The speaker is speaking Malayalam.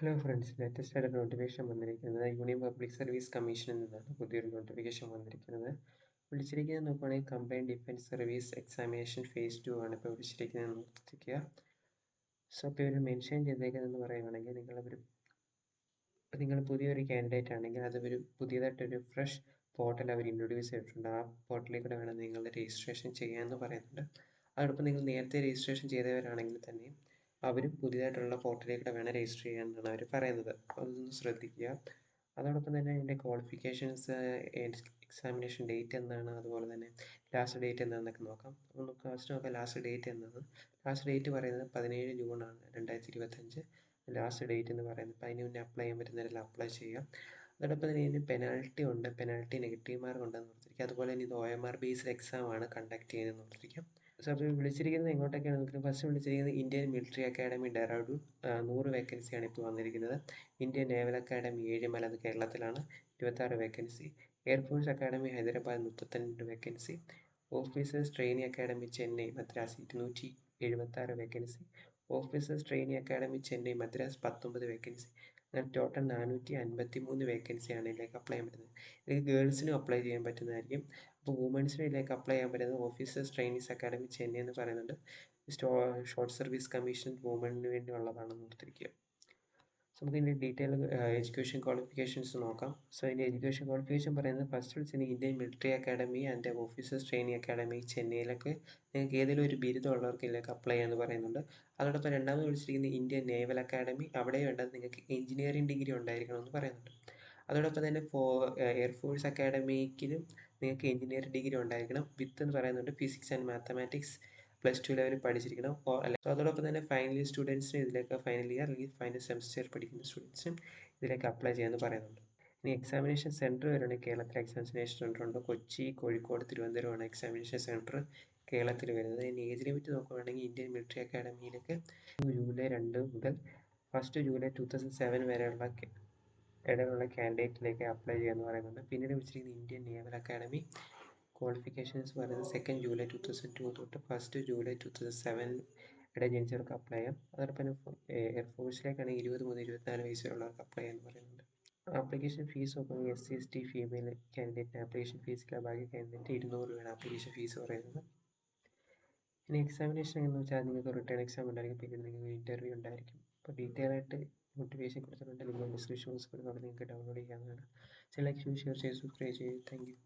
ഹലോ ഫ്രണ്ട്സ്, ലേറ്റസ്റ്റ് ആയിട്ട് നോട്ടിഫിക്കേഷൻ വന്നിരിക്കുന്നത് യൂണിയൻ പബ്ലിക് സർവീസ് കമ്മീഷനിൽ നിന്നാണ് പുതിയൊരു നോട്ടിഫിക്കേഷൻ വന്നിരിക്കുന്നത്. വിളിച്ചിരിക്കുന്നത് നോക്കുകയാണെങ്കിൽ combined defence service examination phase 2 ആണ് ഇപ്പോൾ വിളിച്ചിരിക്കുന്നത് നോക്കിക്കുക. സോ ഇപ്പോൾ ഇവർ മെൻഷൻ ചെയ്തേക്കുന്നതെന്ന് പറയുകയാണെങ്കിൽ നിങ്ങൾ പുതിയൊരു കാൻഡിഡേറ്റ് ആണെങ്കിൽ അത് ഒരു പുതിയതായിട്ടൊരു ഫ്രഷ് പോർട്ടൽ അവർ ഇൻട്രൊഡ്യൂസ് ചെയ്തിട്ടുണ്ട്. ആ പോർട്ടലിൽ വേണം നിങ്ങൾ രജിസ്ട്രേഷൻ ചെയ്യാമെന്ന് പറയുന്നുണ്ട്. അതോടൊപ്പം നിങ്ങൾ നേരത്തെ രജിസ്ട്രേഷൻ ചെയ്തവരാണെങ്കിൽ തന്നെയും അവരും പുതിയതായിട്ടുള്ള പോർട്ടലിൽ വേണം രജിസ്റ്റർ ചെയ്യാമെന്നാണ് അവർ പറയുന്നത്. അതൊന്ന് ശ്രദ്ധിക്കുക. അതോടൊപ്പം തന്നെ അതിൻ്റെ ക്വാളിഫിക്കേഷൻസ്, എക്സാമിനേഷൻ ഡേറ്റ് എന്നാണ്, അതുപോലെ തന്നെ ലാസ്റ്റ് ഡേറ്റ് എന്താണെന്നൊക്കെ നോക്കാം. അപ്പോൾ നമുക്ക് ഫസ്റ്റ് നോക്കാം ലാസ്റ്റ് ഡേറ്റ് എന്നത്. ലാസ്റ്റ് ഡേറ്റ് പറയുന്നത് 17 ജൂണാണ് 2025. ലാസ്റ്റ് ഡേറ്റ് എന്ന് പറയുന്നത്. അപ്പോൾ അതിന് മുന്നേ അപ്ലൈ ചെയ്യാൻ പറ്റുന്നവരെല്ലാം അപ്ലൈ ചെയ്യുക. അതോടൊപ്പം തന്നെ ഇതിന് പെനാൽറ്റി ഉണ്ട്, പെനാൽറ്റി നെഗറ്റീവ് മാർക്ക് ഉണ്ടെന്ന് ഓർത്തിരിക്കുക. അതുപോലെ തന്നെ ഇത് OMR ബേസ്ഡ് എക്സാം ആണ് കണ്ടക്ട് ചെയ്യുന്നതെന്ന് ഓർത്തിരിക്കുക. സോ അപ്പോൾ വിളിച്ചിരിക്കുന്നത് എങ്ങോട്ടൊക്കെയാണ് നമുക്ക് ഫസ്റ്റ് വിളിച്ചിരിക്കുന്നത് ഇന്ത്യൻ മിലിറ്ററി അക്കാഡമി ഡെറാഡൂൺ, 100 വേക്കൻസിയാണ് ഇപ്പോൾ വന്നിരിക്കുന്നത്. ഇന്ത്യൻ നേവൽ അക്കാഡമി ഏഴിമല, അത് കേരളത്തിലാണ്, 26 vacancy. Air force academy Hyderabad 32 vacancy. Officers training academy Chennai Madras 276 vacancy. Officers training academy Chennai Madras 19 vacancy. അങ്ങനെ ടോട്ടൽ 453 വേക്കൻസിയാണ് ഇതിലേക്ക് അപ്ലൈ ചെയ്യാൻ പറ്റുന്നത്. ഇതിലേക്ക് ഗേൾസിനും അപ്ലൈ ചെയ്യാൻ പറ്റുന്നതായിരിക്കും. അപ്പോൾ വുമൻസിനും ഇതിലേക്ക് അപ്ലൈ ചെയ്യാൻ പറ്റുന്നത് ഓഫീസേഴ്സ് ട്രെയിനിങ്സ് അക്കാഡമി ചെന്നൈ എന്ന് പറയുന്നുണ്ട്. ഷോർട്ട് സർവീസ് കമ്മീഷൻ വുമണിന് വേണ്ടിയുള്ളതാണെന്ന് ഓർത്തിരിക്കുക. സോ നമുക്ക് ഇതിൻ്റെ ഡീറ്റെയിൽ എഡ്യൂക്കേഷൻ ക്വാളിഫിക്കേഷൻസ് നോക്കാം. സോ ഇതിൻ്റെ എഡ്യൂക്കേഷൻ ക്വാളിഫിക്കേഷൻ പറയുന്നത് ഫസ്റ്റ് വിളിച്ചത് Indian military academy and officers training academy ചെന്നൈയിലൊക്കെ നിങ്ങൾക്ക് ഏതെങ്കിലും ഒരു ബിരുദമുള്ളവർക്ക് ഇതിലേക്ക് അപ്ലൈ ചെയ്യാമെന്ന് പറയുന്നുണ്ട്. അതോടൊപ്പം രണ്ടാമത് വിളിച്ചിരിക്കുന്നത് ഇന്ത്യൻ നേവൽ അക്കാഡമി, അവിടെ വേണ്ടത് നിങ്ങൾക്ക് എഞ്ചിനീയറിംഗ് ഡിഗ്രി ഉണ്ടായിരിക്കണമെന്ന് പറയുന്നുണ്ട്. അതോടൊപ്പം തന്നെ എയർഫോഴ്സ് അക്കാഡമിക്കിലും നിങ്ങൾക്ക് എഞ്ചിനീയറിംഗ് ഡിഗ്രി ഉണ്ടായിരിക്കണം. വിത്ത് എന്ന് പറയുന്നുണ്ട് ഫിസിക്സ് ആൻഡ് മാത്തമാറ്റിക്സ് +2 ലെവലിൽ പഠിച്ചിരിക്കണം. അതോടൊപ്പം തന്നെ ഫൈനൽ ഇയർ സ്റ്റുഡൻസിന് ഇതിലേക്ക് ഫൈനൽ ഇയർ അല്ലെങ്കിൽ ഫൈനൽ സെമസ്റ്റർ പഠിക്കുന്ന സ്റ്റുഡൻസിനും ഇതിലേക്ക് അപ്ലൈ ചെയ്യാമെന്ന് പറയുന്നുണ്ട്. ഇനി എക്സാമിനേഷൻ സെൻറ്റർ വരുന്നത് കേരളത്തിൽ എക്സാമിനേഷൻ സെൻറ്റർ ഉണ്ട്. കൊച്ചി, കോഴിക്കോട്, തിരുവനന്തപുരമാണ് എക്സാമിനേഷൻ സെൻറ്റർ കേരളത്തിൽ വരുന്നത്. ഇനി ഏജ് ലിമിറ്റ് നോക്കുകയാണെങ്കിൽ ഇന്ത്യൻ മിലിറ്ററി അക്കാഡമിയിലേക്ക് ജൂലൈ 2 മുതൽ 1 ജൂലൈ 2007 വരെയുള്ള ഇടയിലുള്ള കാൻഡിഡേറ്റിലേക്ക് അപ്ലൈ ചെയ്യാമെന്ന് പറയുന്നുണ്ട്. പിന്നീട് വിളിച്ചിരിക്കുന്നത് ഇന്ത്യൻ നേവൽ അക്കാഡമി, ക്വാളിഫിക്കേഷൻസ് പറയുന്നത് 2 ജൂലൈ 2002 തൊട്ട് 1 ജൂലൈ 2007 ഇടയിൽ ജനിച്ചവർക്ക് അപ്ലൈ ചെയ്യാം. അതോടൊപ്പം എയർഫോഴ്സിലേക്കാണെങ്കിൽ 20 മുതൽ 24 വയസ്സ് വരെയുള്ളവർക്ക് അപ്ലൈ ചെയ്യാമെന്ന് പറയുന്നുണ്ട്. ആപ്ലിക്കേഷൻ ഫീസ് നോക്കുകയാണെങ്കിൽ SC/ST ഫീമെയിൽ കാൻഡിഡേറ്റിന് ആപ്ലിക്കേഷൻ ഫീസില്ല, ബാക്കി കാൻഡിഡേറ്റ് 200 രൂപയാണ് ആപ്ലിക്കേഷൻ ഫീസ് പറയുന്നത്. ഇനി എക്സാമിനേഷൻ എന്ന് വെച്ചാൽ നിങ്ങൾക്ക് റിട്ടേൺ എക്സാം ഉണ്ടായിരിക്കും, പിന്നീട് നിങ്ങൾക്ക് ഇൻ്റർവ്യൂ ഉണ്ടായിരിക്കും. അപ്പോൾ ഡീറ്റെയിൽ ആയിട്ട് നോട്ടിഫിക്കേഷൻ കൊടുത്തിട്ടുണ്ട്. ലിങ്ക് ഡിസ്ക്രിപ്ഷൻ ബോക്സിൽ കൊടുത്ത് നിങ്ങൾക്ക് ഡൗൺലോഡ് ചെയ്യാവുന്നതാണ്. ലൈക്ക് ഷെയർ ചെയ്ത് സബ്സ്ക്രൈബ് ചെയ്ത് താങ്ക് യു.